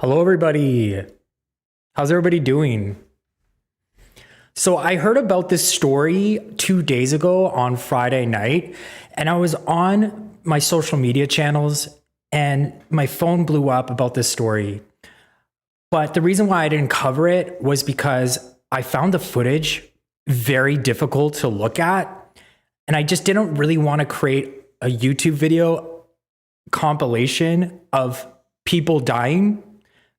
Hello, everybody. How's everybody doing? So I heard about this story 2 days ago on Friday night, and I was on my social media channels and my phone blew up about this story. But the reason why I didn't cover it was because I found the footage very difficult to look at, and I just didn't really want to create a YouTube video compilation of people dying.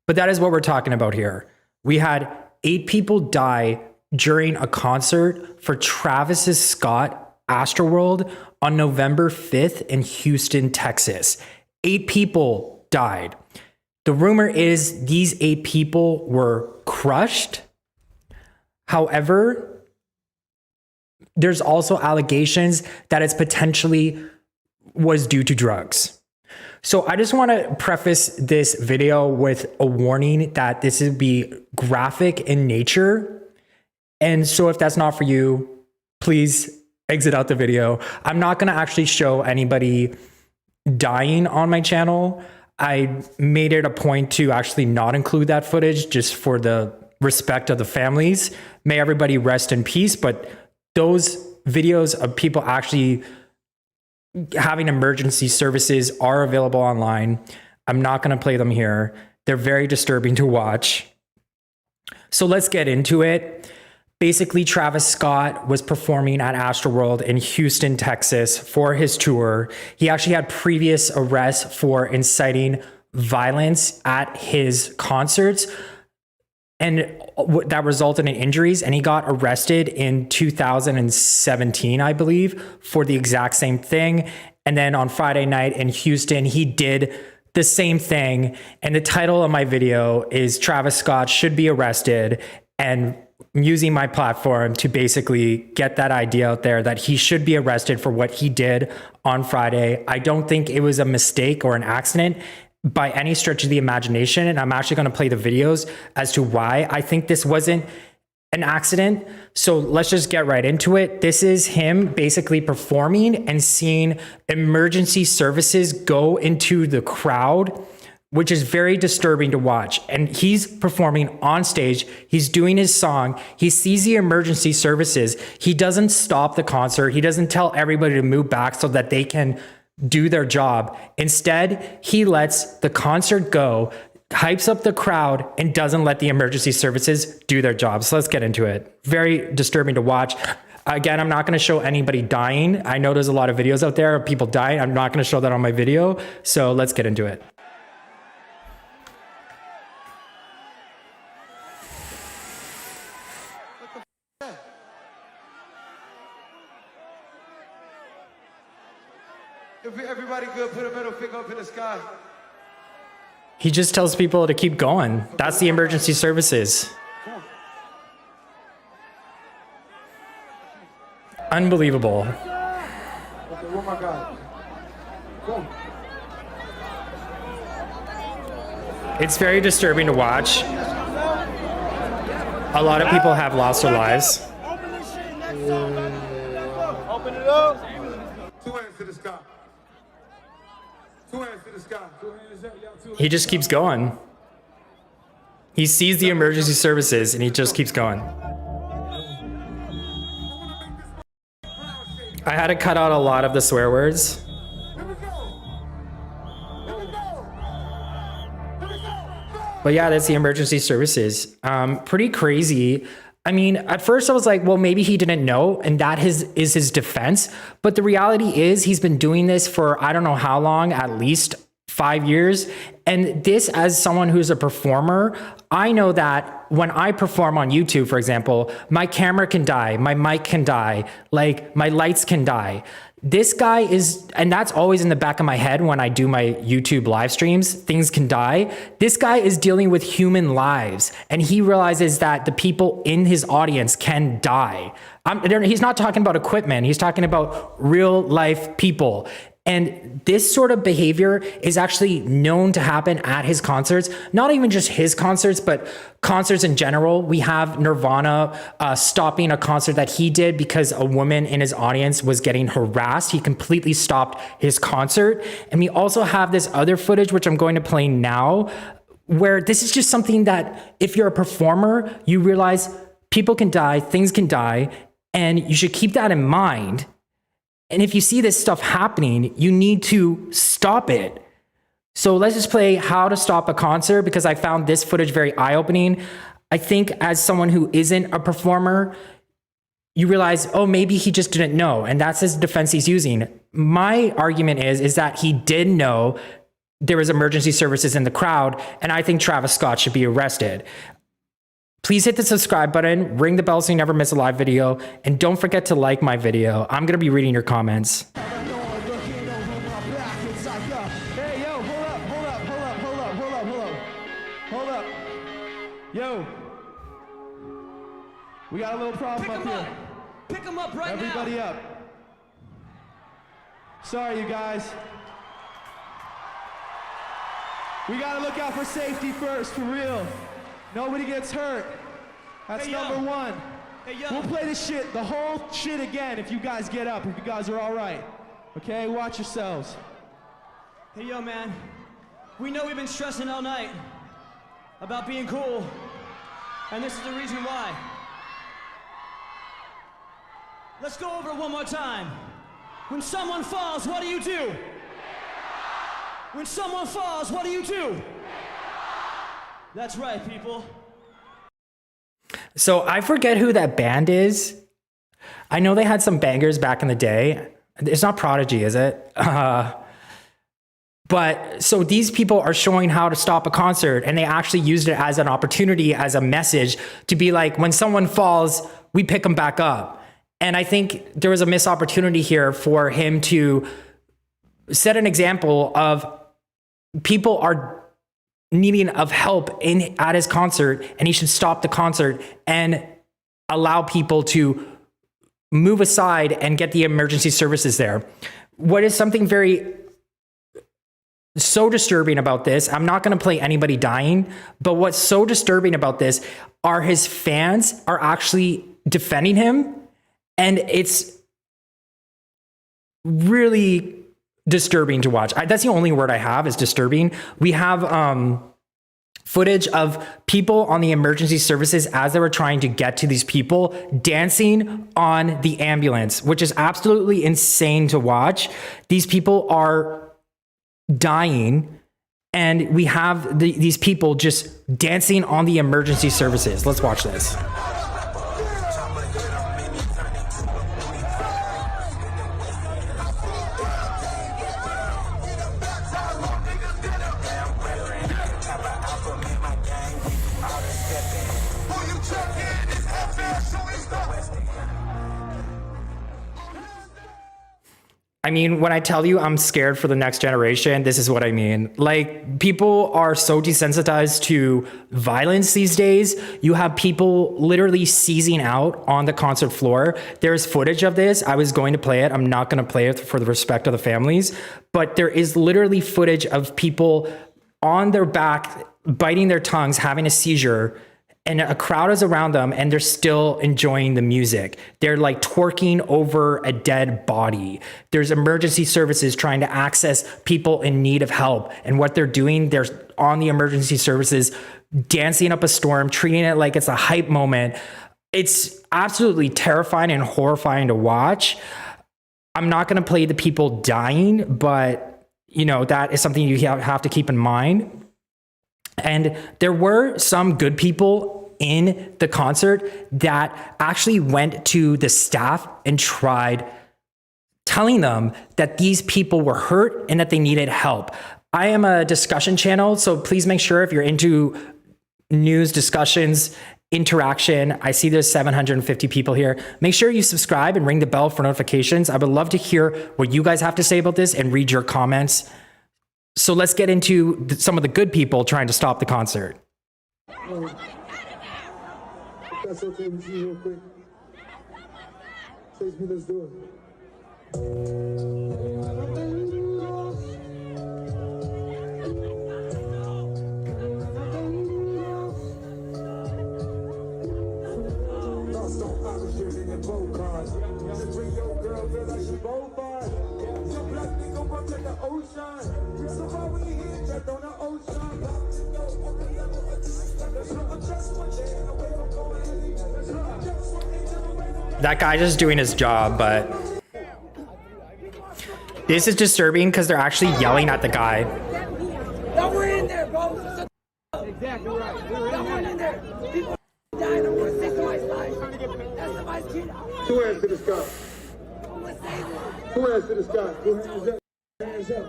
But that is what we're talking about here. We had 8 people die during a concert for Travis Scott ASTROWORLD on November 5th in Houston, Texas. 8 people died. The rumor is these 8 people were crushed. However, there's also allegations that it's potentially was due to drugs. So I just want to preface this video with a warning that this will be graphic in nature. And so if that's not for you, please exit out the video. I'm not going to actually show anybody dying on my channel. I made it a point to actually not include that footage just for the respect of the families. May everybody rest in peace. But those videos of people actually having emergency services are available online. I'm not going to play them here. They're very disturbing to watch. So let's get into it. Basically, Travis Scott was performing at ASTROWORLD in Houston, Texas for his tour. He actually had previous arrests for inciting violence at his concerts, and that resulted in injuries, and he got arrested in 2017, I believe, for the exact same thing. And then on Friday night in Houston, he did the same thing. And the title of my video is Travis Scott Should Be Arrested, and I'm using my platform to basically get that idea out there that he should be arrested for what he did on Friday. I don't think it was a mistake or an accident by any stretch of the imagination. And I'm actually going to play the videos as to why I think this wasn't an accident. So let's just get right into it. This is him basically performing and seeing emergency services go into the crowd, which is very disturbing to watch. And he's performing on stage. He's doing his song. He sees the emergency services. He doesn't stop the concert. He doesn't tell everybody to move back so that they can do their job. Instead, he lets the concert go, hypes up the crowd, and doesn't let the emergency services do their job. So let's get into it. Very disturbing to watch. Again, I'm not going to show anybody dying. I know there's a lot of videos out there of people dying. I'm not going to show that on my video. So let's get into it. If everybody good, put a middle finger up in the sky. He just tells people to keep going. That's the emergency services. Unbelievable. Okay, oh my God. Go. It's very disturbing to watch. A lot of people have lost their lives. Open it up. 2 hands to the sky. 2 hands to the sky. 2 hands up, y'all. 2 hands. He just keeps going. He sees the emergency services and he just keeps going. I had to cut out a lot of the swear words. But yeah, that's the emergency services. Pretty crazy. I mean, at first I was like, well, maybe he didn't know, and that is his defense. But the reality is he's been doing this for I don't know how long, at least 5 years. And this, as someone who's a performer, I know that when I perform on YouTube, for example, my camera can die, my mic can die, like my lights can die. This guy is, and that's always in the back of my head when I do my YouTube live streams, things can die. This guy is dealing with human lives, and he realizes that the people in his audience can die. He's not talking about equipment. He's talking about real life people. And this sort of behavior is actually known to happen at his concerts, not even just his concerts, but concerts in general. We have Nirvana stopping a concert that he did because a woman in his audience was getting harassed. He completely stopped his concert. And we also have this other footage, which I'm going to play now, where this is just something that if you're a performer, you realize people can die, things can die, and you should keep that in mind. And if you see this stuff happening, you need to stop it. So let's just play How to Stop a Concert, because I found this footage very eye-opening. I think as someone who isn't a performer, you realize, oh, maybe he just didn't know. And that's his defense he's using. My argument is that he did know there was emergency services in the crowd. And I think Travis Scott should be arrested. Please hit the subscribe button, ring the bell so you never miss a live video. And don't forget to like my video. I'm going to be reading your comments. Yo, we got a little problem up here. Pick him up right now. Everybody up. Sorry, you guys. We gotta look out for safety first, for real. Nobody gets hurt. That's number one. Hey, yo. We'll play this shit, the whole shit again if you guys get up, if you guys are all right. Okay, watch yourselves. Hey, yo, man. We know we've been stressing all night about being cool, and this is the reason why. Let's go over it one more time. When someone falls, what do you do? When someone falls, what do you do? That's right, people. So I forget who that band is. I know they had some bangers back in the day. It's not Prodigy, is it? But so these people are showing how to stop a concert, and they actually used it as an opportunity, as a message to be like, when someone falls, we pick them back up. And I think there was a missed opportunity here for him to set an example of people are needing of help at his concert, and he should stop the concert and allow people to move aside and get the emergency services there. What is something so disturbing about this, I'm not going to play anybody dying, but what's so disturbing about this are his fans are actually defending him, and it's really disturbing to watch. That's the only word I have, is disturbing. We have footage of people on the emergency services as they were trying to get to these people dancing on the ambulance, which is absolutely insane to watch. These people are dying, and we have these people just dancing on the emergency services. Let's watch this. I mean, when I tell you I'm scared for the next generation, this is what I mean. Like, people are so desensitized to violence these days. You have people literally seizing out on the concert floor. There's footage of this. I was going to play it. I'm not going to play it for the respect of the families. But there is literally footage of people on their back, biting their tongues, having a seizure, and a crowd is around them, and they're still enjoying the music. They're like twerking over a dead body. There's emergency services trying to access people in need of help. And what they're doing, they're on the emergency services, dancing up a storm, treating it like it's a hype moment. It's absolutely terrifying and horrifying to watch. I'm not going to play the people dying, but you know, that is something you have to keep in mind. And there were some good people in the concert that actually went to the staff and tried telling them that these people were hurt and that they needed help. I am a discussion channel, so please make sure if you're into news, discussions, interaction, I see there's 750 people here. Make sure you subscribe and ring the bell for notifications. I would love to hear what you guys have to say about this and read your comments. So let's get into some of the good people trying to stop the concert. If that's okay with you real quick. Chase me, let's do it. Just bring your girl, feel like she both fine. Some black nigga run to the ocean. So why we here, just on the ocean? that guy just doing his job, but this is disturbing because they're actually yelling at the guy. That we're in there, bro. Exactly right. We're in there. People dying over 6 somebody's life. That's somebody's kid. Two hands to the sky. Two hands to the sky. Two hands up. Hands up.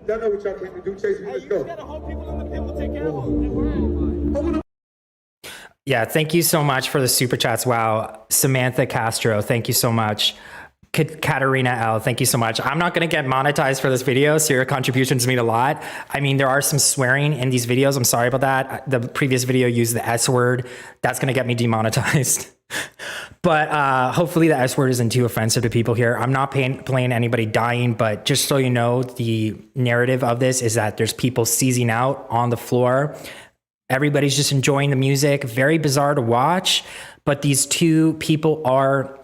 Y'all know what y'all came to do. Chase me. Let's go. Yeah, thank you so much for the super chats. Wow. Samantha Castro, thank you so much. Katarina L, thank you so much. I'm not going to get monetized for this video, so your contributions mean a lot. I mean, there are some swearing in these videos. I'm sorry about that. The previous video used the S word. That's going to get me demonetized. But hopefully the S word isn't too offensive to people here. I'm not playing anybody dying, but just so you know, the narrative of this is that there's people seizing out on the floor. Everybody's just enjoying the music. Very bizarre to watch, but these two people are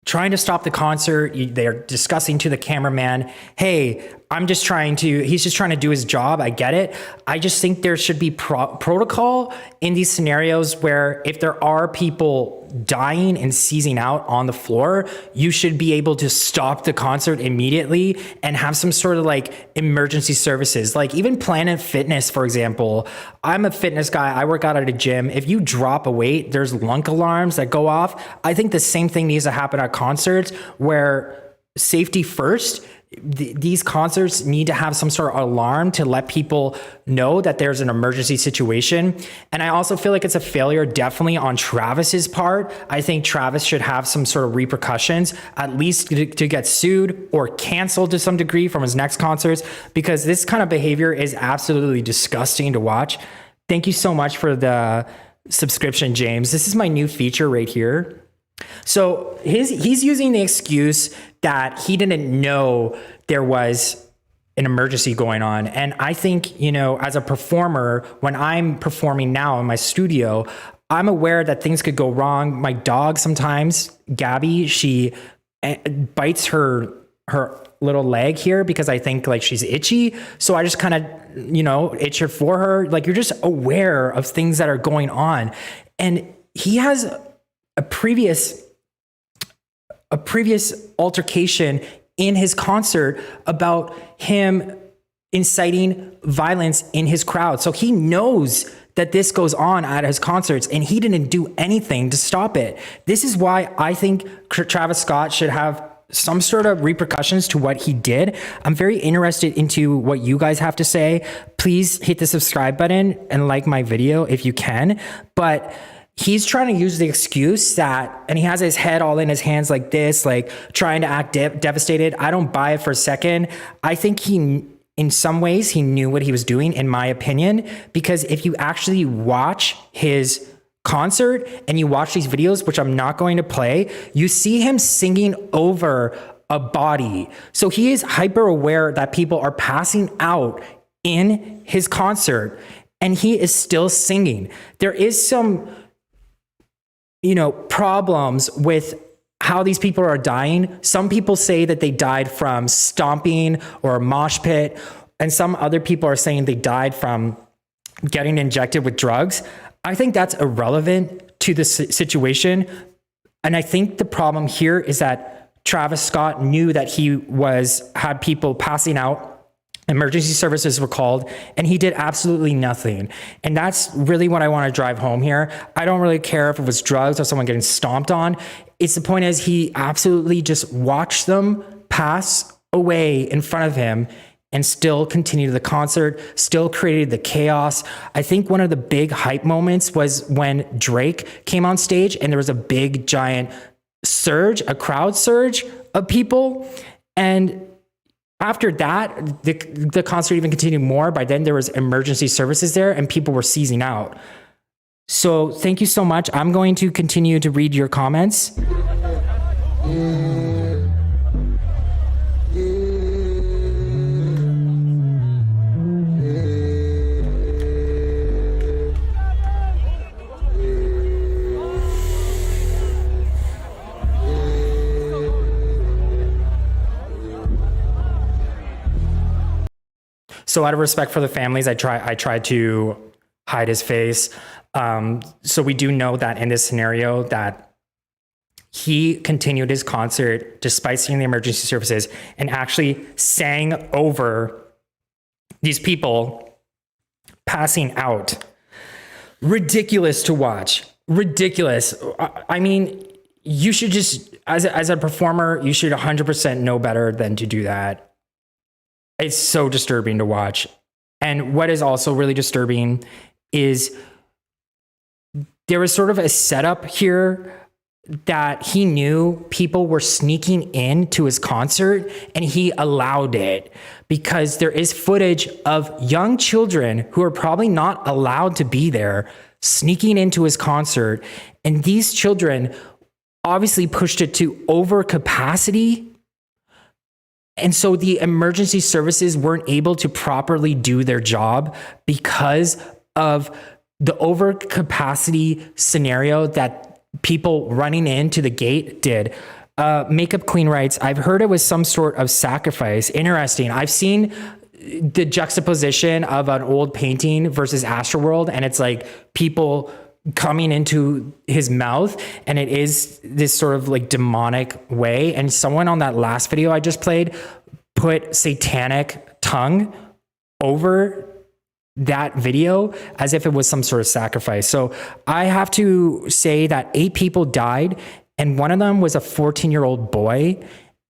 trying to stop the concert. They're discussing to the cameraman, hey, he's just trying to do his job. I get it. I just think there should be protocol in these scenarios where if there are people dying and seizing out on the floor, you should be able to stop the concert immediately and have some sort of like emergency services. Like even Planet Fitness, for example. I'm a fitness guy. I work out at a gym. If you drop a weight, there's lunk alarms that go off. I think the same thing needs to happen at concerts where safety first. These concerts need to have some sort of alarm to let people know that there's an emergency situation. And I also feel like it's a failure definitely on Travis's part. I think Travis should have some sort of repercussions, at least to get sued or canceled to some degree from his next concerts, because this kind of behavior is absolutely disgusting to watch. Thank you so much for the subscription, James. This is my new feature right here. So he's using the excuse that he didn't know there was an emergency going on. And I think, you know, as a performer, when I'm performing now in my studio, I'm aware that things could go wrong. My dog sometimes, Gabby, she bites her little leg here because I think like she's itchy. So I just kind of, you know, itch her for her. Like you're just aware of things that are going on. And he has a previous altercation in his concert about him inciting violence in his crowd. So he knows that this goes on at his concerts and he didn't do anything to stop it. This is why I think Travis Scott should have some sort of repercussions to what he did. I'm very interested into what you guys have to say. Please hit the subscribe button and like my video if you can. But he's trying to use the excuse that, and he has his head all in his hands like this, like trying to act devastated. I don't buy it for a second. I think in some ways, he knew what he was doing, in my opinion, because if you actually watch his concert and you watch these videos, which I'm not going to play, you see him singing over a body. So he is hyper aware that people are passing out in his concert and he is still singing. There is some, you know, problems with how these people are dying. Some people say that they died from stomping or a mosh pit, and some other people are saying they died from getting injected with drugs. I think that's irrelevant to the situation. And I think the problem here is that Travis Scott knew that he had people passing out. Emergency services were called and he did absolutely nothing. And that's really what I want to drive home here. I don't really care if it was drugs or someone getting stomped on. It's the point is he absolutely just watched them pass away in front of him and still continued the concert, still created the chaos. I think one of the big hype moments was when Drake came on stage and there was a big giant surge, a crowd surge of people. And after that, the concert even continued more. By then there was emergency services there and people were seizing out. So thank you so much. I'm going to continue to read your comments. So out of respect for the families, I tried to hide his face. So we do know that in this scenario that he continued his concert despite seeing the emergency services and actually sang over these people passing out. Ridiculous to watch. Ridiculous. I mean, you should just, as a performer, you should 100% know better than to do that. It's so disturbing to watch. And what is also really disturbing is there was sort of a setup here that he knew people were sneaking into his concert and he allowed it because there is footage of young children who are probably not allowed to be there sneaking into his concert. And these children obviously pushed it to over capacity. And so the emergency services weren't able to properly do their job because of the overcapacity scenario that people running into the gate did. Makeup Queen writes, I've heard it was some sort of sacrifice. Interesting. I've seen the juxtaposition of an old painting versus Astroworld, and it's like people coming into his mouth, and it is this sort of like demonic way. And someone on that last video I just played put satanic tongue over that video as if it was some sort of sacrifice. So I have to say that 8 people died, and one of them was a 14-year-old boy.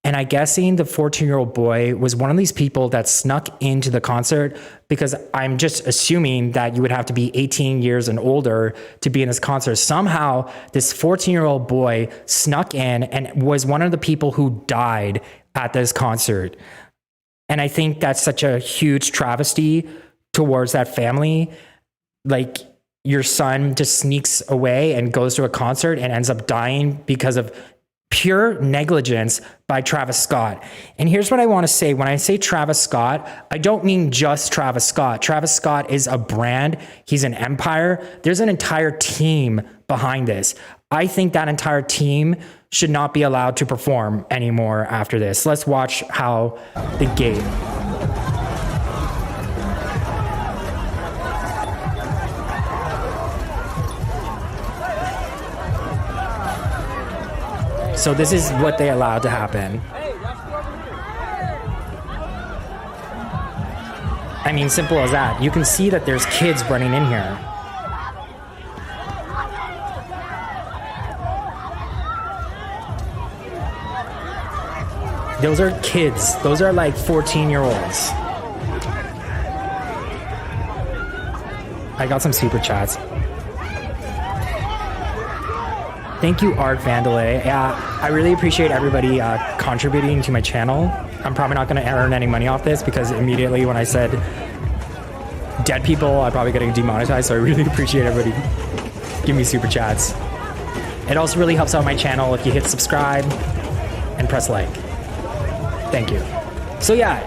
And I'm guessing the 14-year-old boy was one of these people that snuck into the concert, because I'm just assuming that you would have to be 18 years and older to be in this concert. Somehow this 14-year-old boy snuck in and was one of the people who died at this concert. And I think that's such a huge travesty towards that family. Like, your son just sneaks away and goes to a concert and ends up dying because of pure negligence by Travis Scott. And here's what I want to say. When I say Travis Scott, I don't mean just Travis Scott. Travis Scott is a brand. He's an empire. There's an entire team behind this. I think that entire team should not be allowed to perform anymore after this. Let's watch how the gate. So this is what they allowed to happen. I mean, simple as that. You can see that there's kids running in here. Those are kids. Those are like 14-year-olds. I got some super chats. Thank you, Art Vandalay. I really appreciate everybody contributing to my channel. I'm probably not going to earn any money off this because immediately when I said dead people, I'm probably getting demonetized. So I really appreciate everybody giving me super chats. It also really helps out my channel if you hit subscribe and press like. Thank you. So yeah,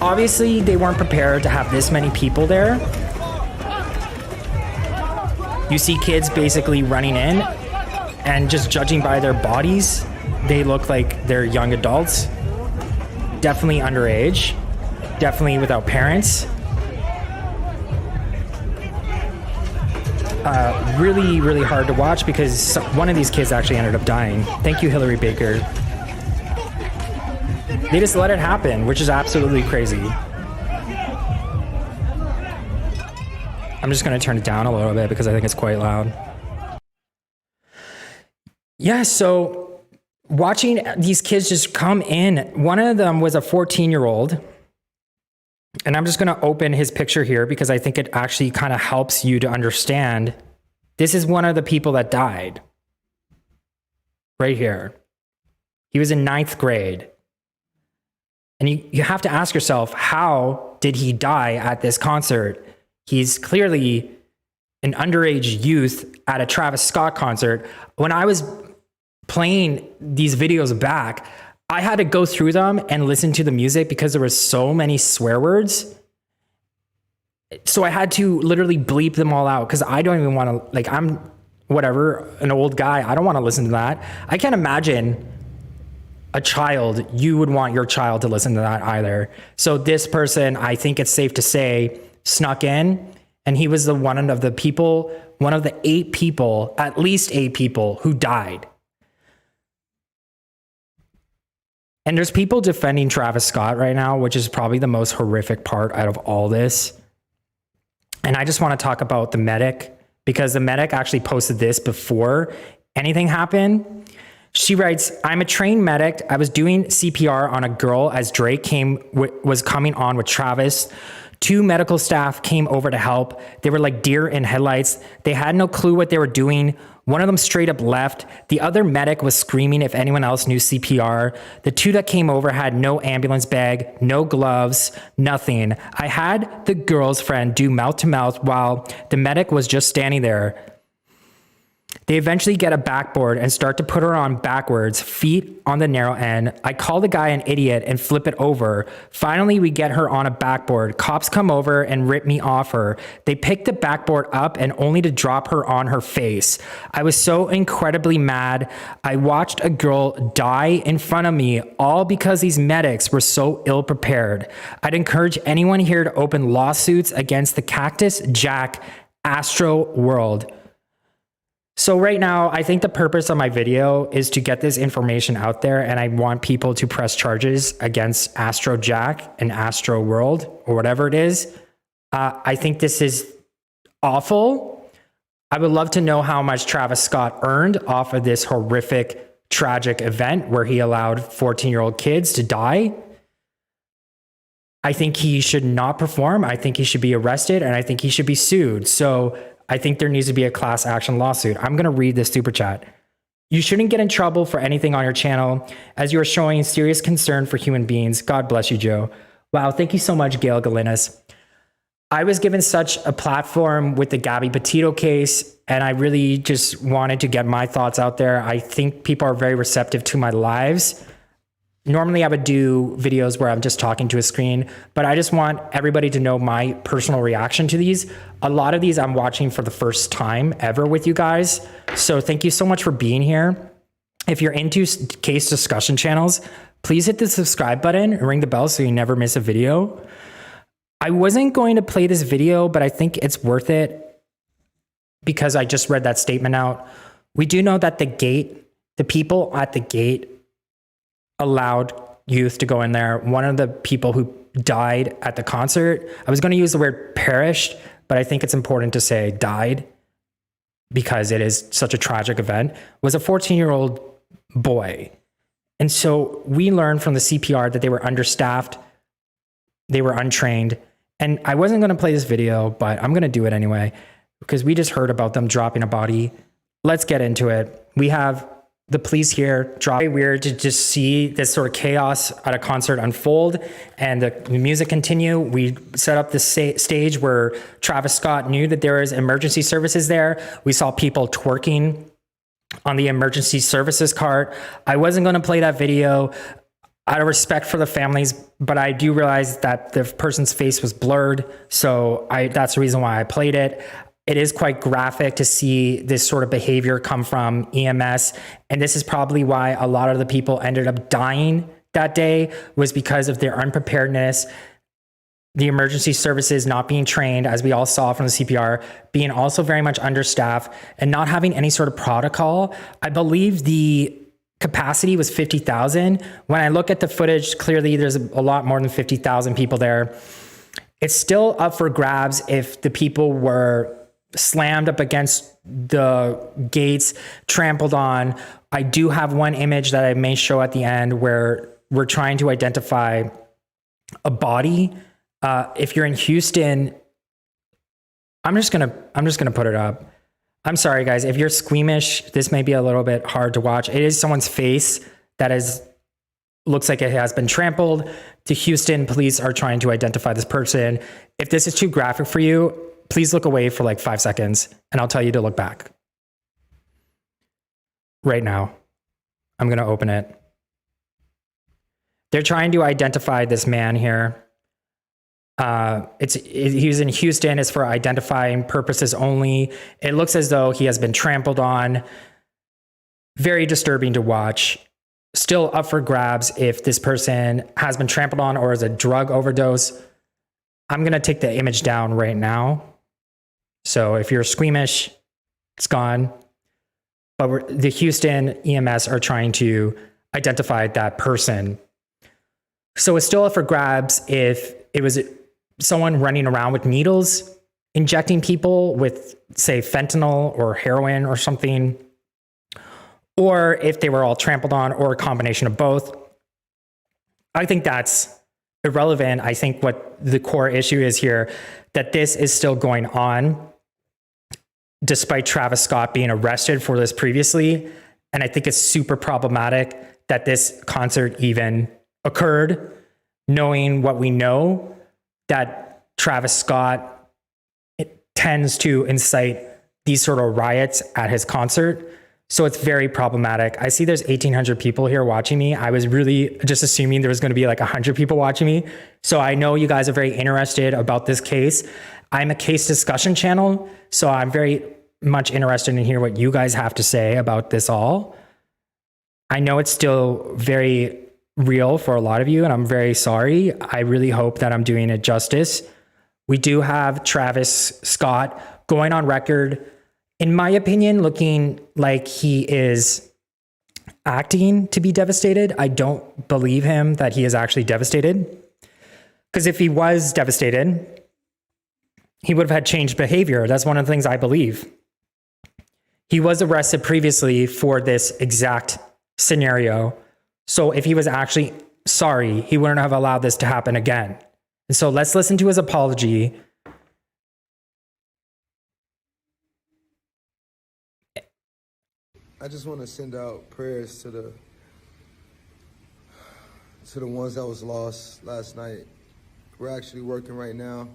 obviously they weren't prepared to have this many people there. You see kids basically running in, and just judging by their bodies, they look like they're young adults. Definitely underage. Definitely without parents. Really, really hard to watch because one of these kids actually ended up dying. Thank you, Hillary Baker. They just let it happen, which is absolutely crazy. I'm just going to turn it down a little bit because I think it's quite loud. Yeah, so watching these kids just come in, one of them was a 14-year-old. And I'm just going to open his picture here because I think it actually kind of helps you to understand. This is one of the people that died. Right here. He was in 9th grade. And you have to ask yourself, how did he die at this concert? He's clearly an underage youth at a Travis Scott concert. When I was playing these videos back, I had to go through them and listen to the music because there were so many swear words. So I had to literally bleep them all out because I don't even want to, like, I'm whatever, an old guy. I don't want to listen to that. I can't imagine a child, you would want your child to listen to that either. So this person, I think it's safe to say, snuck in And he was one of the 8 people, at least 8 people who died. And there's people defending Travis Scott right now, which is probably the most horrific part out of all this. And I just want to talk about the medic, because the medic actually posted this before anything happened. She writes, "I'm a trained medic. I was doing CPR on a girl as Drake was coming on with Travis. 2 medical staff came over to help. They were like deer in headlights. They had no clue what they were doing. One of them straight up left. The other medic was screaming if anyone else knew CPR. The 2 that came over had no ambulance bag, no gloves, nothing. I had the girl's friend do mouth to mouth while the medic was just standing there. They eventually get a backboard and start to put her on backwards, feet on the narrow end. I call the guy an idiot and flip it over. Finally, we get her on a backboard. Cops come over and rip me off her. They pick the backboard up and only to drop her on her face. I was so incredibly mad. I watched a girl die in front of me, all because these medics were so ill prepared. I'd encourage anyone here to open lawsuits against the Cactus Jack ASTROWORLD." So right now, I think the purpose of my video is to get this information out there, and I want people to press charges against Astro Jack and ASTROWORLD or whatever it is. I think this is awful. I would love to know how much Travis Scott earned off of this horrific, tragic event where he allowed 14-year-old kids to die. I think he should not perform. I think he should be arrested, and I think he should be sued. So I think there needs to be a class action lawsuit. I'm going to read this super chat. "You shouldn't get in trouble for anything on your channel as you are showing serious concern for human beings. God bless you, Joe." Wow. Thank you so much, Gail Galinas. I was given such a platform with the Gabby Petito case, and I really just wanted to get my thoughts out there. I think people are very receptive to my lives. Normally I would do videos where I'm just talking to a screen, but I just want everybody to know my personal reaction to these. A lot of these I'm watching for the first time ever with you guys. So thank you so much for being here. If you're into case discussion channels, please hit the subscribe button and ring the bell so you never miss a video. I wasn't going to play this video, but I think it's worth it because I just read that statement out. We do know that the people at the gate allowed youth to go in there. One of the people who died at the concert, I was going to use the word perished, but I think it's important to say died because it is such a tragic event, was a 14-year-old boy. And so we learned from the CPR that they were understaffed, they were untrained. And I wasn't going to play this video, but I'm going to do it anyway because we just heard about them dropping a body. Let's get into it. We have the police here. Very weird to just see this sort of chaos at a concert unfold and the music continue. We set up this stage where Travis Scott knew that there was emergency services there. We saw people twerking on the emergency services cart. I wasn't going to play that video out of respect for the families, but I do realize that the person's face was blurred. So that's the reason why I played it. It is quite graphic to see this sort of behavior come from EMS. And this is probably why a lot of the people ended up dying that day, was because of their unpreparedness, the emergency services not being trained, as we all saw from the CPR, being also very much understaffed and not having any sort of protocol. I believe the capacity was 50,000. When I look at the footage, clearly there's a lot more than 50,000 people there. It's still up for grabs if the people were slammed up against the gates, trampled on. I do have one image that I may show at the end where we're trying to identify a body. If you're in Houston, I'm just gonna put it up. I'm sorry, guys. If you're squeamish, this may be a little bit hard to watch. It is someone's face that looks like it has been trampled. To Houston, police are trying to identify this person. If this is too graphic for you, please look away for like 5 seconds and I'll tell you to look back. Right now, I'm going to open it. They're trying to identify this man here. He was in Houston. It's for identifying purposes only. It looks as though he has been trampled on. Very disturbing to watch. Still up for grabs if this person has been trampled on or is a drug overdose. I'm going to take the image down right now. So if you're squeamish, it's gone. But the Houston EMS are trying to identify that person. So it's still up for grabs if it was someone running around with needles, injecting people with, say, fentanyl or heroin or something, or if they were all trampled on, or a combination of both. I think that's irrelevant. I think what the core issue is here, that this is still going on despite Travis Scott being arrested for this previously. And I think it's super problematic that this concert even occurred, knowing what we know, that Travis Scott tends to incite these sort of riots at his concert. So it's very problematic. I see there's 1,800 people here watching me. I was really just assuming there was going to be like 100 people watching me. So I know you guys are very interested about this case. I'm a case discussion channel, so I'm very much interested in hear what you guys have to say about this all. I know it's still very real for a lot of you, and I'm very sorry. I really hope that I'm doing it justice. We do have Travis Scott going on record, in my opinion, looking like he is acting to be devastated. I don't believe him that he is actually devastated. Because if he was devastated, he would have had changed behavior. That's one of the things I believe. He was arrested previously for this exact scenario. So if he was actually sorry, he wouldn't have allowed this to happen again. And so let's listen to his apology. I just want to send out prayers to the ones that was lost last night. We're actually working right now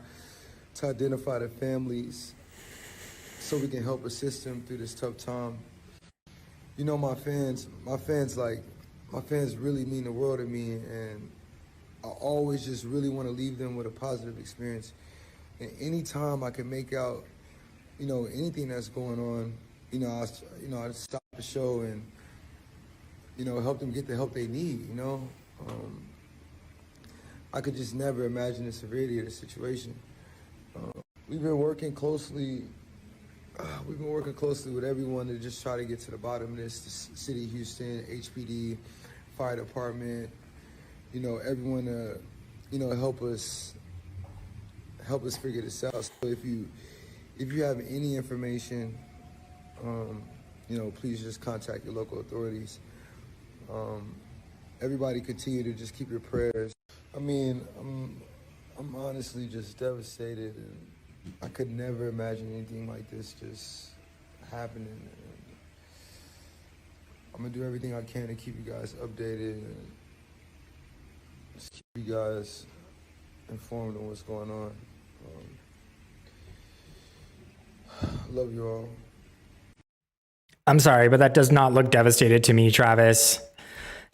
to identify the families so we can help assist them through this tough time. You know, my fans really mean the world to me, and I always just really want to leave them with a positive experience. And anytime I can make out, you know, anything that's going on, I stop the show and, help them get the help they need, I could just never imagine the severity of the situation. We've been working closely with everyone to just try to get to the bottom of this. The City of Houston, HPD, Fire Department, everyone to, help us figure this out. So if you have any information, please just contact your local authorities. Everybody continue to just keep your prayers. I mean, I'm honestly just devastated, and I could never imagine anything like this just happening. And I'm gonna do everything I can to keep you guys updated and just keep you guys informed on what's going on. Love you all. I'm sorry, but that does not look devastated to me, Travis.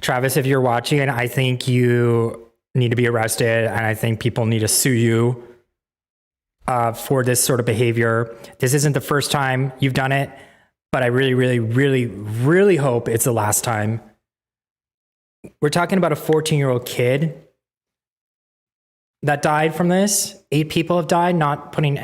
Travis, if you're watching, I think you need to be arrested, and I think people need to sue you for this sort of behavior. This isn't the first time you've done it, but I really, really, really, really hope it's the last time. We're talking about a 14-year-old kid that died from this. 8 people have died, not putting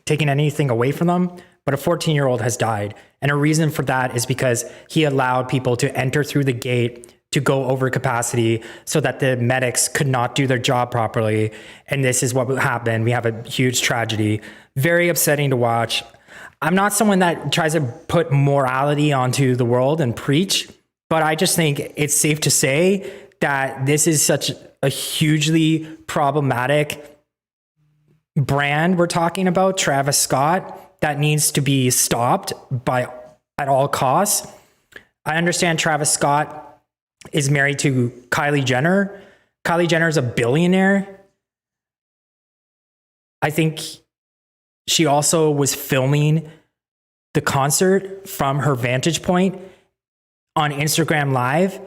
taking anything away from them, but a 14-year-old has died. And a reason for that is because he allowed people to enter through the gate to go over capacity so that the medics could not do their job properly. And this is what happened. We have a huge tragedy. Very upsetting to watch. I'm not someone that tries to put morality onto the world and preach, but I just think it's safe to say that this is such a hugely problematic brand we're talking about, Travis Scott, that needs to be stopped at all costs. I understand Travis Scott is married to Kylie Jenner. Kylie Jenner is a billionaire. I think she also was filming the concert from her vantage point on Instagram Live.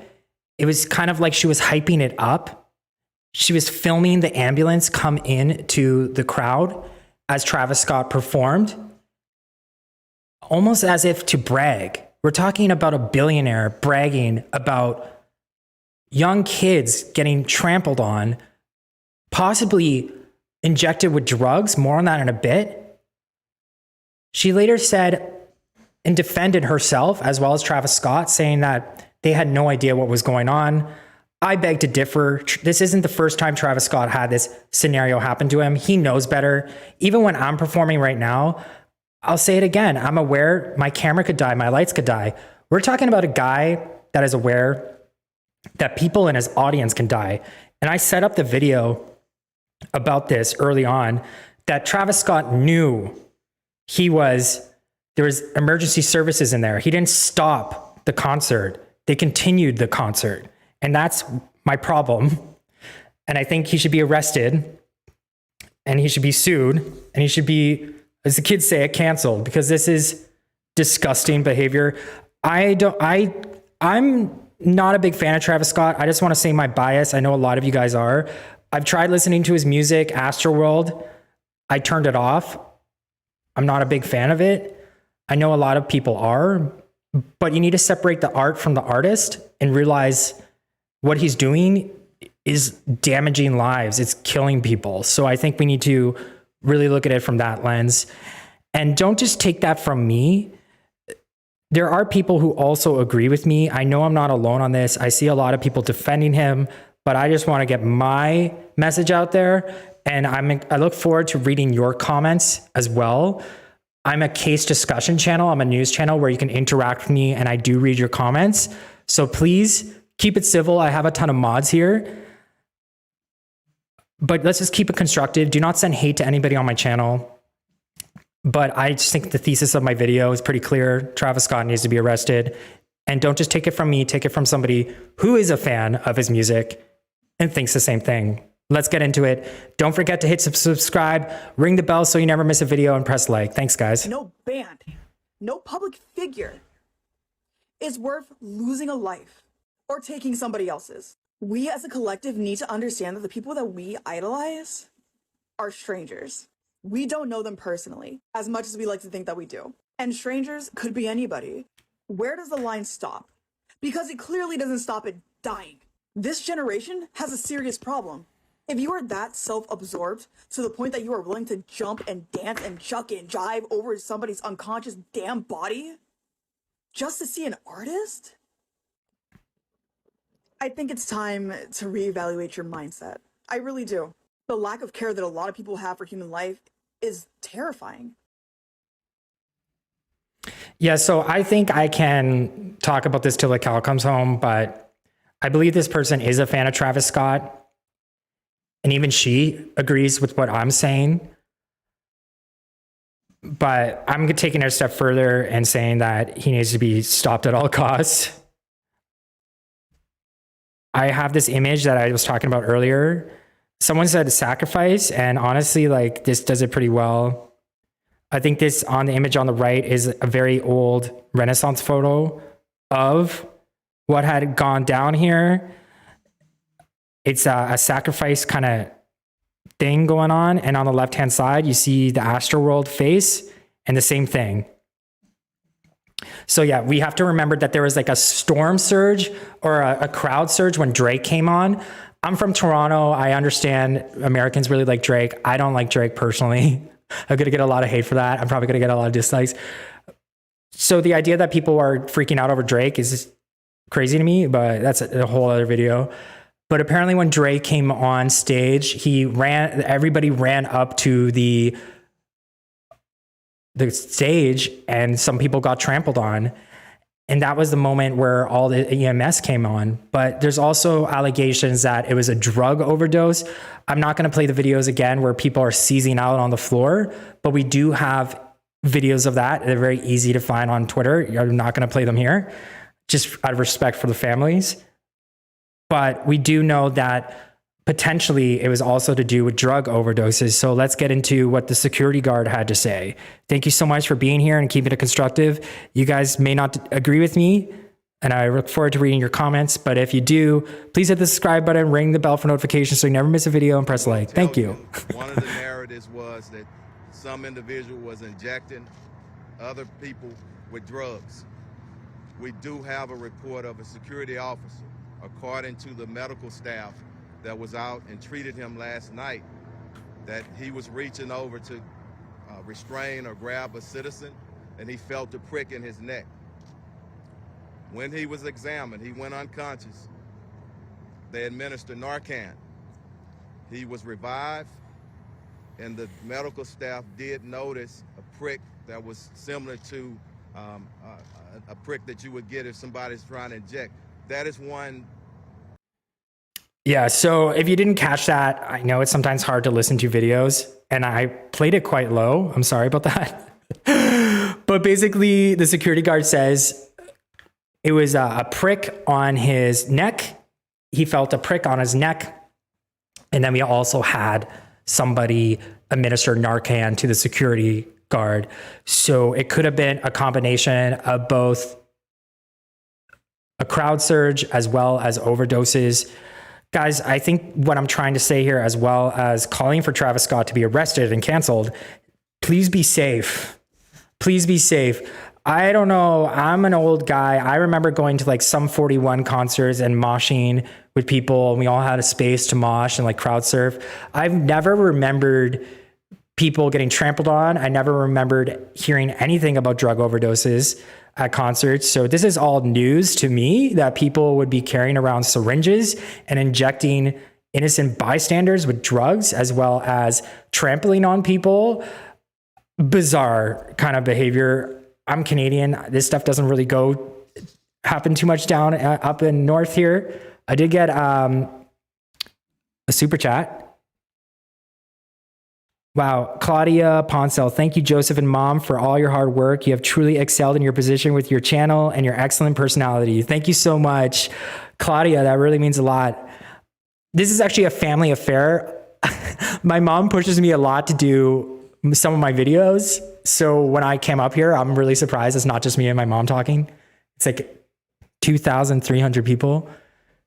It was kind of like she was hyping it up. She was filming the ambulance come in to the crowd as Travis Scott performed, almost as if to brag. We're talking about a billionaire bragging about young kids getting trampled on, possibly injected with drugs. More on that in a bit. She later said and defended herself as well as Travis Scott, saying that they had no idea what was going on. I beg to differ. This isn't the first time Travis Scott had this scenario happen to him. He knows better. Even when I'm performing right now, I'll say it again. I'm aware my camera could die, my lights could die. We're talking about a guy that is aware that people in his audience can die. And I set up the video about this early on, that Travis Scott knew there was emergency services in there. He didn't stop the concert. They continued the concert. And that's my problem. And I think he should be arrested and he should be sued and he should be, as the kids say, canceled, because this is disgusting behavior. I'm not a big fan of Travis Scott. I just want to say my bias. I know a lot of you guys are. I've tried listening to his music, Astroworld. I turned it off. I'm not a big fan of it. I know a lot of people are, but you need to separate the art from the artist and realize what he's doing is damaging lives. It's killing people. So I think we need to really look at it from that lens. And don't just take that from me. There are people who also agree with me. I know I'm not alone on this. I see a lot of people defending him, but I just want to get my message out there. And I look forward to reading your comments as well. I'm a case discussion channel. I'm a news channel where you can interact with me, and I do read your comments. So please keep it civil. I have a ton of mods here, but let's just keep it constructive. Do not send hate to anybody on my channel. But I just think the thesis of my video is pretty clear. Travis Scott needs to be arrested. And don't just take it from me, take it from somebody who is a fan of his music and thinks the same thing. Let's get into it. Don't forget to hit subscribe, ring the bell so you never miss a video, and press like. Thanks, guys. No band, no public figure is worth losing a life or taking somebody else's. We as a collective need to understand that the people that we idolize are strangers. We don't know them personally as much as we like to think that we do. And strangers could be anybody. Where does the line stop? Because it clearly doesn't stop at dying. This generation has a serious problem. If you are that self-absorbed to the point that you are willing to jump and dance and chuck and jive over somebody's unconscious damn body just to see an artist, I think it's time to reevaluate your mindset. I really do. The lack of care that a lot of people have for human life is terrifying. Yeah, so I think I can talk about this till the cow comes home, but I believe this person is a fan of Travis Scott. And even she agrees with what I'm saying. But I'm taking it a step further and saying that he needs to be stopped at all costs. I have this image that I was talking about earlier. Someone said sacrifice, and honestly, like, this does it pretty well. I think this on the image on the right is a very old Renaissance photo of what had gone down here. It's a sacrifice kind of thing going on. And on the left-hand side, you see the Astroworld face and the same thing. So yeah, we have to remember that there was like a storm surge or a crowd surge when Drake came on. I'm from Toronto. I understand Americans really like Drake. I don't like Drake personally. I'm going to get a lot of hate for that. I'm probably going to get a lot of dislikes. So the idea that people are freaking out over Drake is crazy to me, but that's a whole other video. But apparently when Drake came on stage, everybody ran up to the stage and some people got trampled on. And that was the moment where all the EMS came on. But there's also allegations that it was a drug overdose. I'm not going to play the videos again where people are seizing out on the floor, but we do have videos of that. They're very easy to find on Twitter. I'm not going to play them here, just out of respect for the families. But we do know that potentially it was also to do with drug overdoses. So let's get into what the security guard had to say. Thank you so much for being here and keeping it constructive. You guys may not agree with me, and I look forward to reading your comments. But if you do, please hit the subscribe button, ring the bell for notifications so you never miss a video, and press like. Thank you. One of the narratives was that some individual was injecting other people with drugs. We do have a report of a security officer, according to the medical staff that was out and treated him last night, that he was reaching over to restrain or grab a citizen, and he felt a prick in his neck. When he was examined, he went unconscious. They administered Narcan. He was revived, and the medical staff did notice a prick that was similar to a prick that you would get if somebody's trying to inject. That is one. Yeah, so if you didn't catch that, I know it's sometimes hard to listen to videos, and I played it quite low. I'm sorry about that. But basically, the security guard says it was a prick on his neck. He felt a prick on his neck. And then we also had somebody administer Narcan to the security guard. So it could have been a combination of both a crowd surge as well as overdoses. Guys, I think what I'm trying to say here, as well as calling for Travis Scott to be arrested and canceled, please be safe. Please be safe. I don't know. I'm an old guy. I remember going to like some 41 concerts and moshing with people, and we all had a space to mosh and like crowd surf. I've never remembered people getting trampled on. I never remembered hearing anything about drug overdoses at concerts. So this is all news to me, that people would be carrying around syringes and injecting innocent bystanders with drugs, as well as trampling on people. Bizarre kind of behavior. I'm Canadian. This stuff doesn't really happen too much down up in north here. I did get a super chat. Wow, Claudia Poncel, thank you, Joseph and Mom, for all your hard work. You have truly excelled in your position with your channel and your excellent personality. Thank you so much, Claudia. That really means a lot. This is actually a family affair. My mom pushes me a lot to do some of my videos. So when I came up here, I'm really surprised it's not just me and my mom talking. It's like 2,300 people.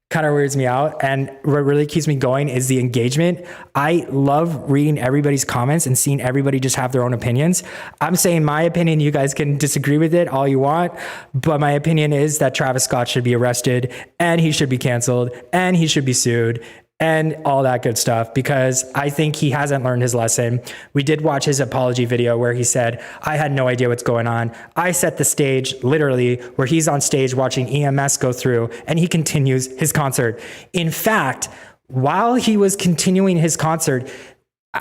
Kind of weirds me out. And what really keeps me going is the engagement. I love reading everybody's comments and seeing everybody just have their own opinions. I'm saying my opinion, you guys can disagree with it all you want, but my opinion is that Travis Scott should be arrested, and he should be canceled, and he should be sued, and all that good stuff, because I think he hasn't learned his lesson. We did watch his apology video where he said, I had no idea what's going on. I set the stage, literally, where he's on stage watching EMS go through, and he continues his concert. In fact, while he was continuing his concert,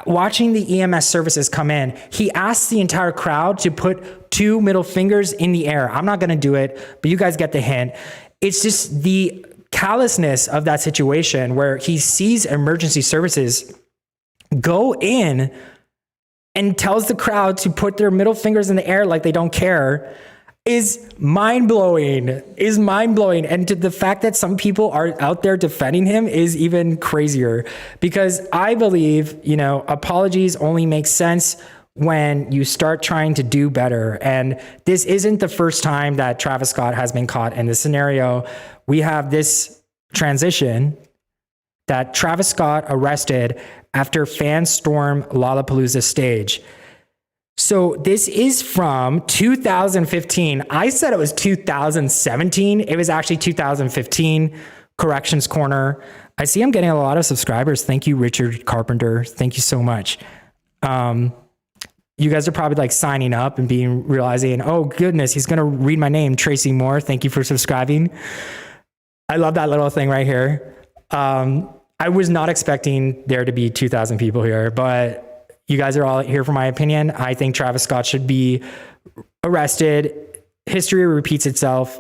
watching the EMS services come in, he asked the entire crowd to put 2 middle fingers in the air. I'm not going to do it, but you guys get the hint. It's just the callousness of that situation where he sees emergency services go in and tells the crowd to put their middle fingers in the air like they don't care is mind-blowing, And to the fact that some people are out there defending him is even crazier, because I believe, apologies only make sense when you start trying to do better. And this isn't the first time that Travis Scott has been caught in this scenario. We have this transition that Travis Scott arrested after fans storm Lollapalooza stage. So this is from 2015. I said it was 2017. It was actually 2015. Corrections Corner. I see I'm getting a lot of subscribers. Thank you, Richard Carpenter. Thank you so much. You guys are probably like signing up and realizing, oh goodness, he's going to read my name, Tracy Moore. Thank you for subscribing. I love that little thing right here. I was not expecting there to be 2,000 people here, but you guys are all here for my opinion. I think Travis Scott should be arrested. History repeats itself.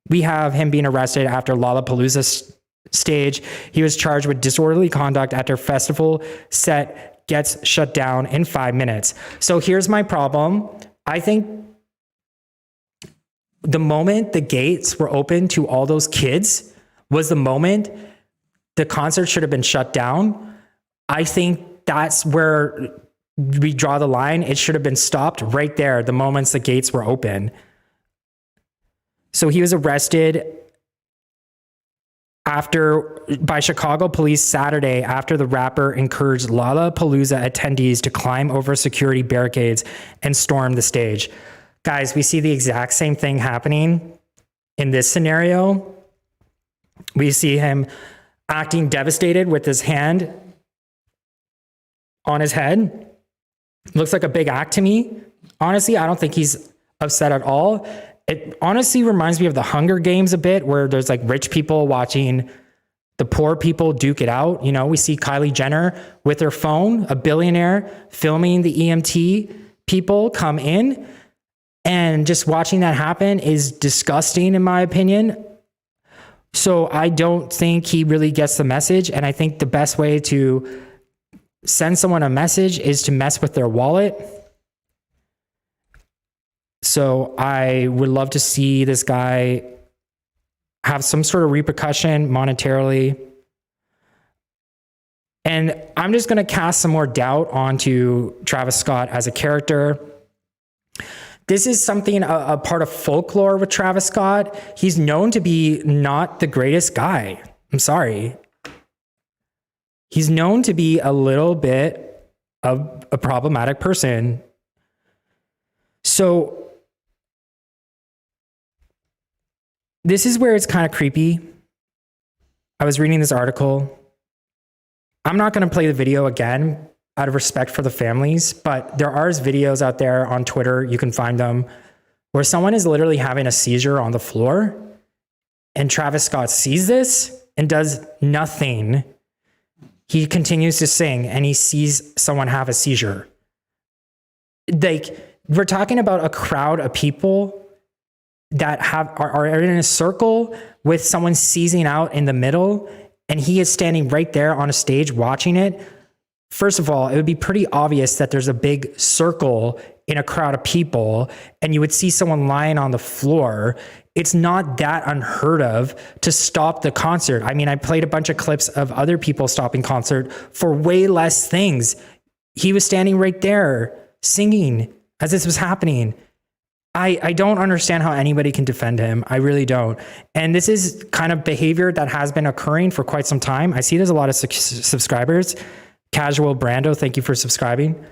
We have him being arrested after Lollapalooza stage. He was charged with disorderly conduct after festival set gets shut down in 5 minutes. So here's my problem. I think the moment the gates were open to all those kids was the moment the concert should have been shut down. I think that's where we draw the line. It should have been stopped right there, the moments the gates were open. So he was arrested by Chicago police Saturday after the rapper encouraged Lollapalooza attendees to climb over security barricades and storm the stage. Guys, we see the exact same thing happening in this scenario. We see him acting devastated with his hand on his head. looks like a big act to me. Honestly, I don't think he's upset at all. It honestly reminds me of the Hunger Games a bit, where there's like rich people watching the poor people duke it out. You know, we see Kylie Jenner with her phone, a billionaire, filming the EMT people come in, and just watching that happen is disgusting in my opinion. So I don't think he really gets the message. And I think the best way to send someone a message is to mess with their wallet. So I would love to see this guy have some sort of repercussion monetarily. And I'm just going to cast some more doubt onto Travis Scott as a character. This is something, a part of folklore with Travis Scott. He's known to be not the greatest guy. I'm sorry. He's known to be a little bit of a problematic person. So this is where it's kind of creepy. I was reading this article. I'm not going to play the video again out of respect for the families, but there are videos out there on Twitter, you can find them, where someone is literally having a seizure on the floor, and Travis Scott sees this and does nothing. He continues to sing and he sees someone have a seizure. Like, we're talking about a crowd of people that are in a circle with someone seizing out in the middle, and he is standing right there on a stage watching it. First of all, it would be pretty obvious that there's a big circle in a crowd of people and you would see someone lying on the floor. It's not that unheard of to stop the concert. I mean, I played a bunch of clips of other people stopping concert for way less things. He was standing right there singing as this was happening. I don't understand how anybody can defend him. I really don't. And this is kind of behavior that has been occurring for quite some time. I see there's a lot of subscribers. Casual Brando, thank you for subscribing.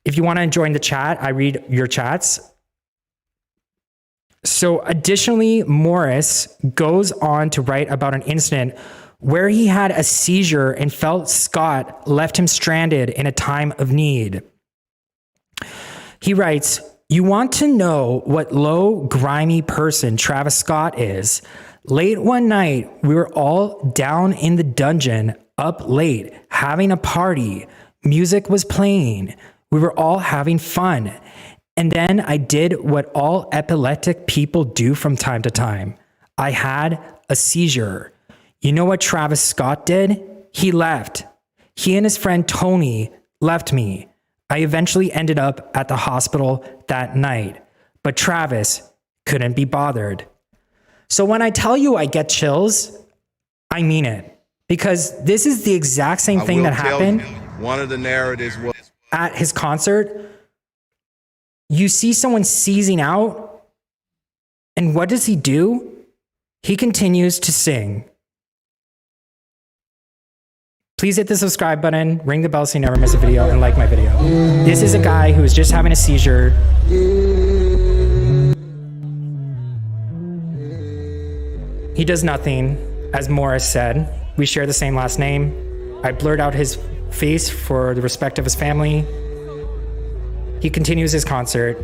If you want to join the chat, I read your chats. So additionally, Morris goes on to write about an incident where he had a seizure and felt Scott left him stranded in a time of need. He writes, "You want to know what low, grimy person Travis Scott is? Late one night, we were all down in the dungeon, up late, having a party. Music was playing. We were all having fun. And then I did what all epileptic people do from time to time. I had a seizure. You know what Travis Scott did? He left. He and his friend Tony left me. I eventually ended up at the hospital that night, but Travis couldn't be bothered." So when I tell you I get chills, I mean it, because this is the exact same thing that happened. One of the narratives was at his concert. You see someone seizing out, and what does he do? He continues to sing. Please hit the subscribe button, ring the bell so you never miss a video, and like my video. This is a guy who is just having a seizure. He does nothing, as Morris said. We share the same last name. I blurred out his face for the respect of his family. He continues his concert.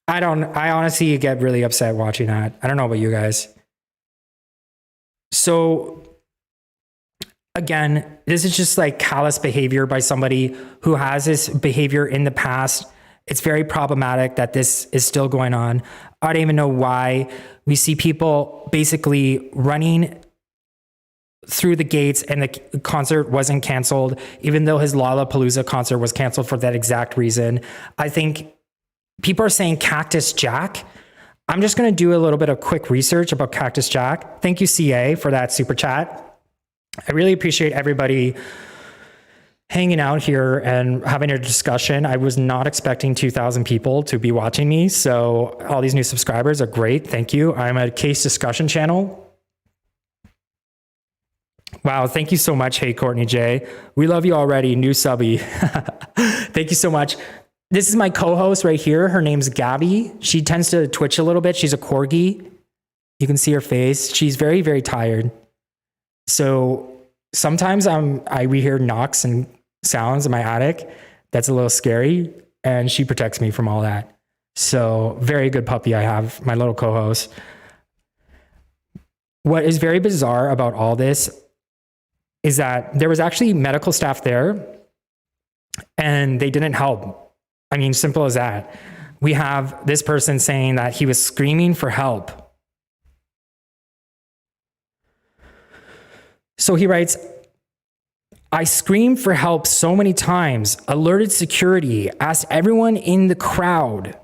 I honestly get really upset watching that. I don't know about you guys. So again, this is just like callous behavior by somebody who has this behavior in the past. It's very problematic that this is still going on. I don't even know why. We see people basically running through the gates and the concert wasn't canceled, even though his Lollapalooza concert was canceled for that exact reason. I think people are saying Cactus Jack. I'm just going to do a little bit of quick research about Cactus Jack. Thank you, CA, for that super chat. I really appreciate everybody hanging out here and having a discussion. I was not expecting 2,000 people to be watching me, so all these new subscribers are great. Thank you. I'm a case discussion channel. Wow, thank you so much. Hey, Courtney J. We love you already. New subby. Thank you so much. This is my co-host right here. Her name's Gabby. She tends to twitch a little bit. She's a corgi. You can see her face. She's very, very tired. So sometimes we hear knocks and sounds in my attic that's a little scary, and she protects me from all that. So very good puppy I have, my little co-host. What is very bizarre about all this is that there was actually medical staff there and they didn't help. I mean, simple as that. We have this person saying that he was screaming for help. So he writes, I screamed for help so many times, alerted security, asked everyone in the crowd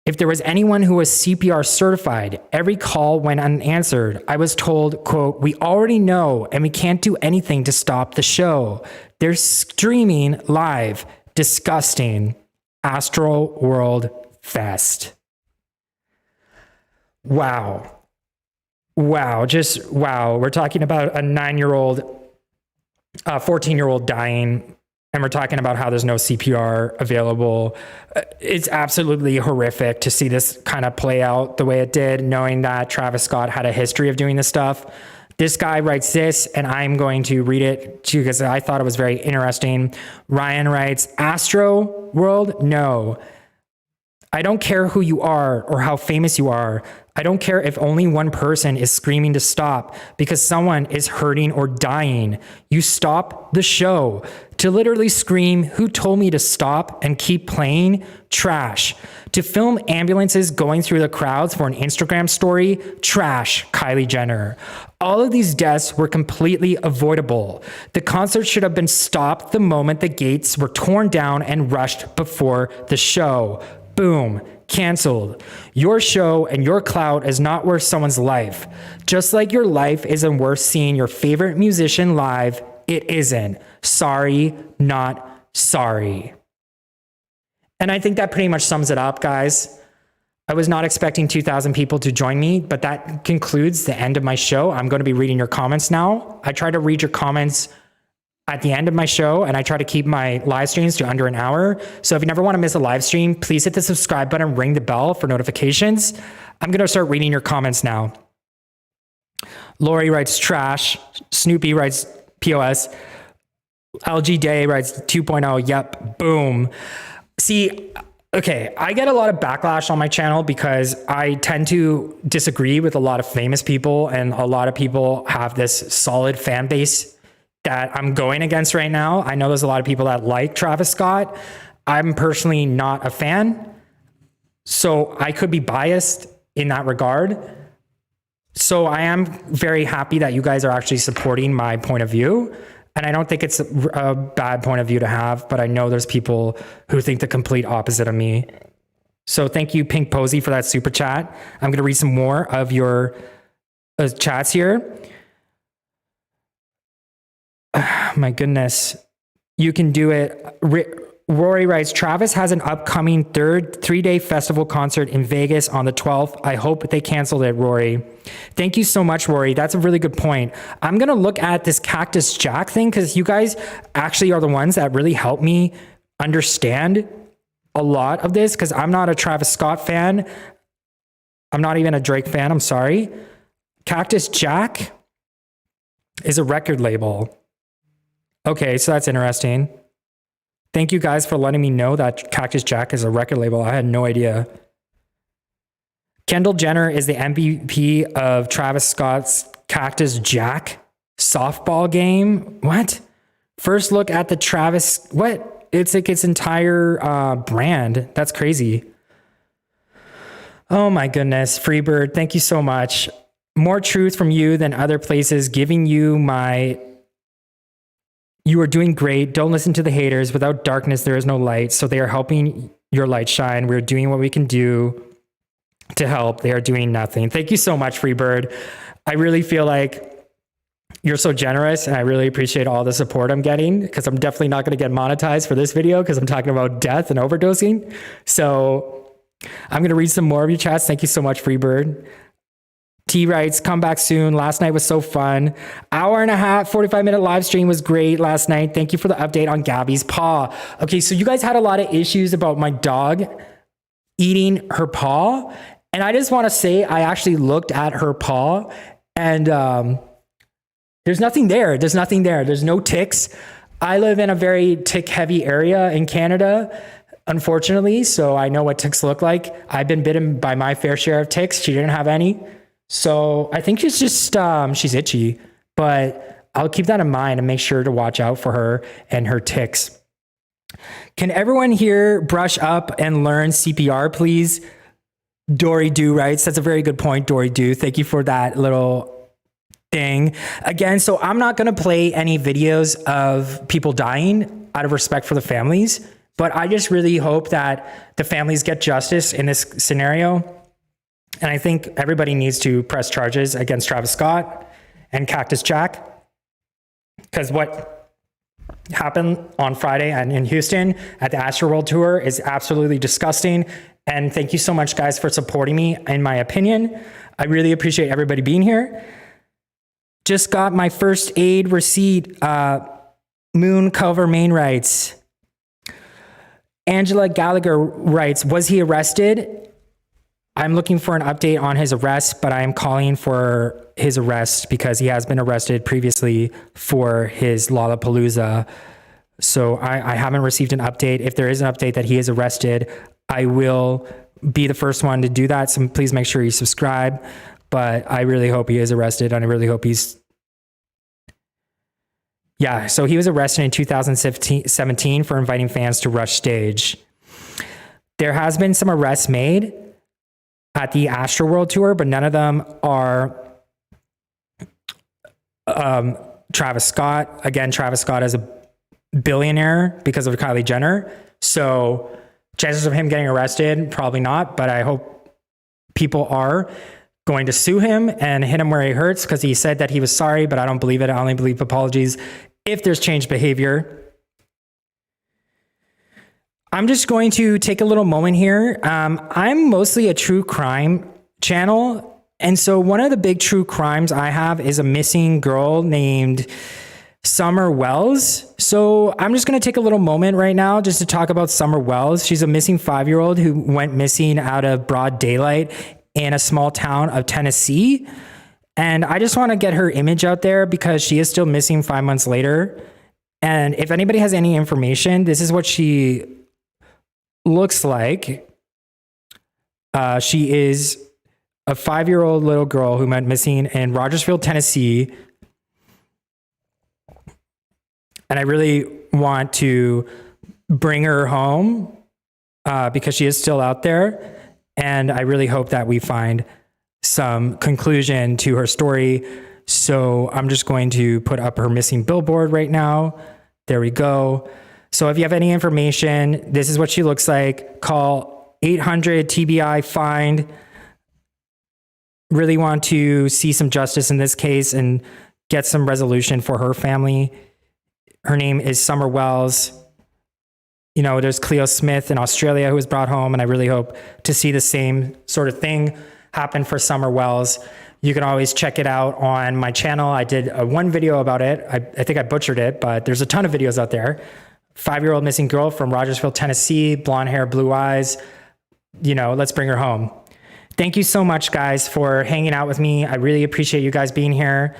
if there was anyone who was CPR certified. Every call went unanswered. I was told, quote, we already know and we can't do anything to stop the show. They're streaming live. Disgusting. ASTROWORLD Fest. Wow. Wow. Just wow. We're talking about a 9-year-old, 14-year-old dying. And we're talking about how there's no CPR available. It's absolutely horrific to see this kind of play out the way it did, knowing that Travis Scott had a history of doing this stuff. This guy writes this, and I'm going to read it too because I thought it was very interesting. Ryan writes, Astro World, no. I don't care who you are or how famous you are. I don't care if only one person is screaming to stop because someone is hurting or dying. You stop the show. To literally scream, who told me to stop and keep playing? Trash. To film ambulances going through the crowds for an Instagram story? Trash, Kylie Jenner. All of these deaths were completely avoidable. The concert should have been stopped the moment the gates were torn down and rushed before the show. Boom. Canceled. Your show and your clout is not worth someone's life. Just like your life isn't worth seeing your favorite musician live, it isn't. Sorry, not sorry. And I think that pretty much sums it up, guys. I was not expecting 2,000 people to join me, but that concludes the end of my show. I'm going to be reading your comments now. I try to read your comments at the end of my show, and I try to keep my live streams to under an hour. So if you never want to miss a live stream, please hit the subscribe button, ring the bell for notifications. I'm going to start reading your comments now. Lori writes trash. Snoopy writes POS. LG Day writes 2.0. Yep. Boom. See, okay, I get a lot of backlash on my channel because I tend to disagree with a lot of famous people, and a lot of people have this solid fan base that I'm going against right now. I know there's a lot of people that like Travis Scott. I'm personally not a fan, so I could be biased in that regard. So I am very happy that you guys are actually supporting my point of view. And I don't think it's a bad point of view to have, but I know there's people who think the complete opposite of me. So thank you, Pink Posy, for that super chat. I'm going to read some more of your chats here. My goodness. You can do it. Rory writes, Travis has an upcoming 3-day festival concert in Vegas on the 12th. I hope they canceled it, Rory. Thank you so much, Rory. That's a really good point. I'm going to look at this Cactus Jack thing because you guys actually are the ones that really help me understand a lot of this, because I'm not a Travis Scott fan. I'm not even a Drake fan. I'm sorry. Cactus Jack is a record label. Okay, so that's interesting. Thank you guys for letting me know that Cactus Jack is a record label. I had no idea. Kendall Jenner is the MVP of Travis Scott's Cactus Jack softball game. What? First look at the Travis. What? It's like its entire brand. That's crazy. Oh my goodness. Freebird, thank you so much. More truth from you than other places. Giving you my... You are doing great. Don't listen to the haters. Without darkness, there is no light. So they are helping your light shine. We're doing what we can do to help. They are doing nothing. Thank you so much, Freebird. I really feel like you're so generous, and I really appreciate all the support I'm getting, because I'm definitely not going to get monetized for this video because I'm talking about death and overdosing. So I'm going to read some more of your chats. Thank you so much, Freebird. T writes, come back soon. Last night was so fun. Hour and a half, 45-minute live stream was great last night. Thank you for the update on Gabby's paw. Okay, so you guys had a lot of issues about my dog eating her paw. And I just want to say, I actually looked at her paw, and There's nothing there. There's nothing there. There's no ticks. I live in a very tick heavy area in Canada, unfortunately. So I know what ticks look like. I've been bitten by my fair share of ticks. She didn't have any. So I think she's just, she's itchy, but I'll keep that in mind and make sure to watch out for her and her ticks. Can everyone here brush up and learn CPR, please? Dory Do writes, that's a very good point, Dory Do. Thank you for that little thing. Again, so I'm not going to play any videos of people dying out of respect for the families, but I just really hope that the families get justice in this scenario. And I think everybody needs to press charges against Travis Scott and Cactus Jack, because what happened on Friday and in Houston at the ASTROWORLD tour is absolutely disgusting. And thank you so much, guys, for supporting me in my opinion. I really appreciate everybody being here. Just got my first aid receipt. Moon Cover Main writes. Angela Gallagher writes, was he arrested? I'm looking for an update on his arrest, but I am calling for his arrest because he has been arrested previously for his Lollapalooza. So I haven't received an update. If there is an update that he is arrested, I will be the first one to do that. So please make sure you subscribe. But I really hope he is arrested, and I really hope he's... Yeah, so he was arrested in 2017 for inviting fans to rush stage. There has been some arrests made at the ASTROWORLD tour, but none of them are Travis Scott. Again, Travis Scott is a billionaire because of Kylie Jenner. So chances of him getting arrested, probably not, but I hope people are going to sue him and hit him where he hurts, because he said that he was sorry, but I don't believe it. I only believe apologies if there's changed behavior. I'm just going to take a little moment here. I'm mostly a true crime channel. And so one of the big true crimes I have is a missing girl named Summer Wells. So I'm just going to take a little moment right now just to talk about Summer Wells. She's a missing 5-year-old who went missing out of broad daylight in a small town of Tennessee. And I just want to get her image out there because she is still missing 5 months later. And if anybody has any information, this is what she looks like. She is a 5-year-old little girl who went missing in Rogersville, Tennessee. And I really want to bring her home because she is still out there. And I really hope that we find some conclusion to her story. So I'm just going to put up her missing billboard right now. There we go. So if you have any information, this is what she looks like. Call 800 TBI find. Really want to see some justice in this case and get some resolution for her family. Her name is Summer Wells. You know, there's Cleo Smith in Australia who was brought home, and I really hope to see the same sort of thing happen for Summer Wells. You can always check it out on my channel. I did one video about it. I think I butchered it, but there's a ton of videos out there. 5-year-old missing girl from Rogersville, Tennessee, blonde hair, blue eyes. You know, let's bring her home. Thank you so much, guys, for hanging out with me. I really appreciate you guys being here.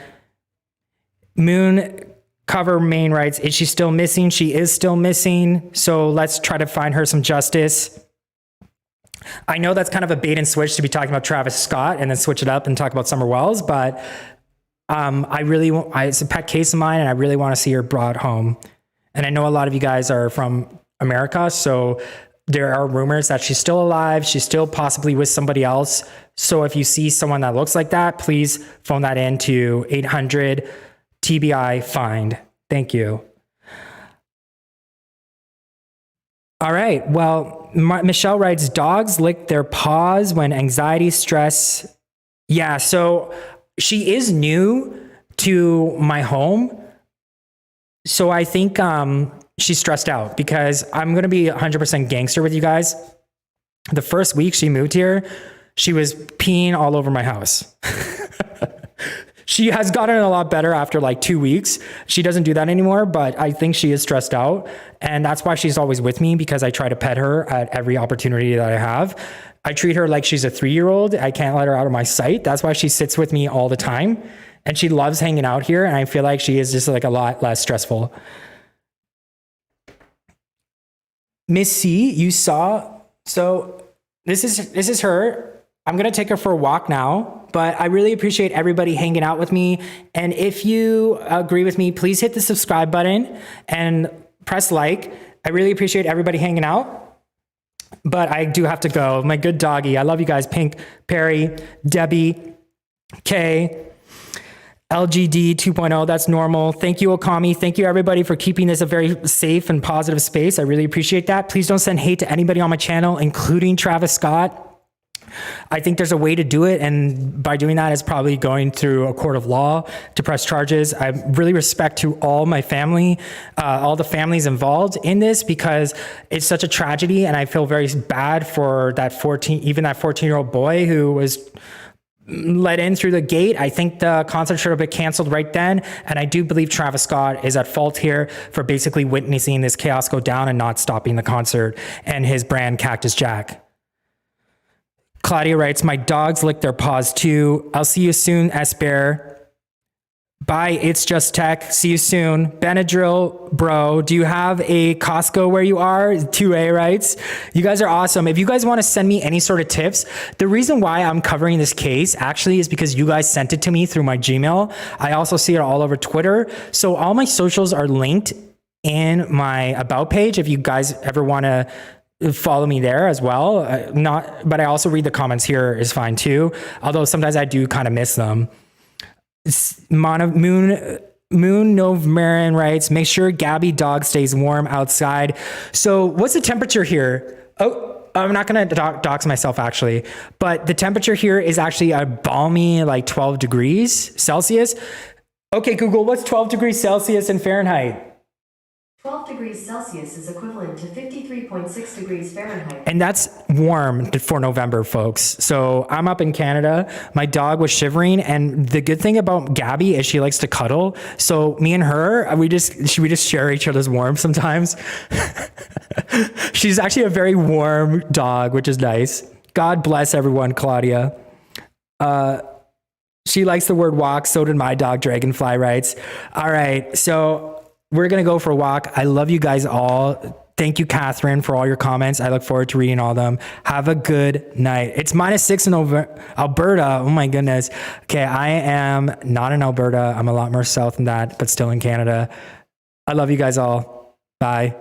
Moon Cover Main writes, is she still missing? She is still missing. So let's try to find her some justice. I know that's kind of a bait and switch to be talking about Travis Scott and then switch it up and talk about Summer Wells, but it's a pet case of mine, and I really want to see her brought home. And I know a lot of you guys are from America, so there are rumors that she's still alive. She's still possibly with somebody else. So if you see someone that looks like that, please phone that in to 800 TBI find. Thank you. All right. Well, Michelle writes, dogs lick their paws when anxiety, stress. Yeah. So she is new to my home. So I think she's stressed out, because I'm going to be 100% gangster with you guys. The first week she moved here, she was peeing all over my house. She has gotten a lot better after like 2 weeks. She doesn't do that anymore, but I think she is stressed out. And that's why she's always with me, because I try to pet her at every opportunity that I have. I treat her like she's a 3-year-old. I can't let her out of my sight. That's why she sits with me all the time. and she loves hanging out here. And I feel like she is just like a lot less stressful. Miss C, you saw, so this is her. I'm going to take her for a walk now, but I really appreciate everybody hanging out with me. And if you agree with me, please hit the subscribe button and press like. I really appreciate everybody hanging out, but I do have to go. My good doggy. I love you guys. Pink, Perry, Debbie, Kay, LGD 2.0, that's normal. Thank you, Okami. Thank you, everybody, for keeping this a very safe and positive space. I really appreciate that. Please don't send hate to anybody on my channel, including Travis Scott. I think there's a way to do it, and by doing that is probably going through a court of law to press charges. I really respect to all my family, all the families involved in this, because it's such a tragedy, and I feel very bad for that 14-year-old boy who was let in through the gate. I think the concert should have been canceled right then. And I do believe Travis Scott is at fault here for basically witnessing this chaos go down and not stopping the concert, and his brand Cactus Jack. Claudia writes, my dogs lick their paws too. I'll see you soon, S-Bear. Bye, it's just tech. See you soon. Benadryl, bro, do you have a Costco where you are? 2A writes, you guys are awesome. If you guys want to send me any sort of tips, the reason why I'm covering this case actually is because you guys sent it to me through my Gmail. I also see it all over Twitter. So all my socials are linked in my About page if you guys ever want to follow me there as well. But I also read the comments here is fine too. Although sometimes I do kind of miss them. Moon Novmarin writes, make sure Gabby dog stays warm outside. So what's the temperature here? Oh, I'm not going to dox myself actually, but the temperature here is actually a balmy like 12 degrees Celsius. Okay, Google, what's 12 degrees Celsius in Fahrenheit? 12 degrees Celsius is equivalent to 53.6 degrees Fahrenheit. And that's warm for November, folks. So I'm up in Canada. My dog was shivering. And the good thing about Gabby is she likes to cuddle. So me and her, we just share each other's warmth sometimes. She's actually a very warm dog, which is nice. God bless everyone, Claudia. She likes the word walk. So did my dog, Dragonfly writes. All right. So we're going to go for a walk. I love you guys all. Thank you, Catherine, for all your comments. I look forward to reading all of them. Have a good night. It's -6 in Alberta. Oh my goodness. Okay, I am not in Alberta. I'm a lot more south than that, but still in Canada. I love you guys all. Bye.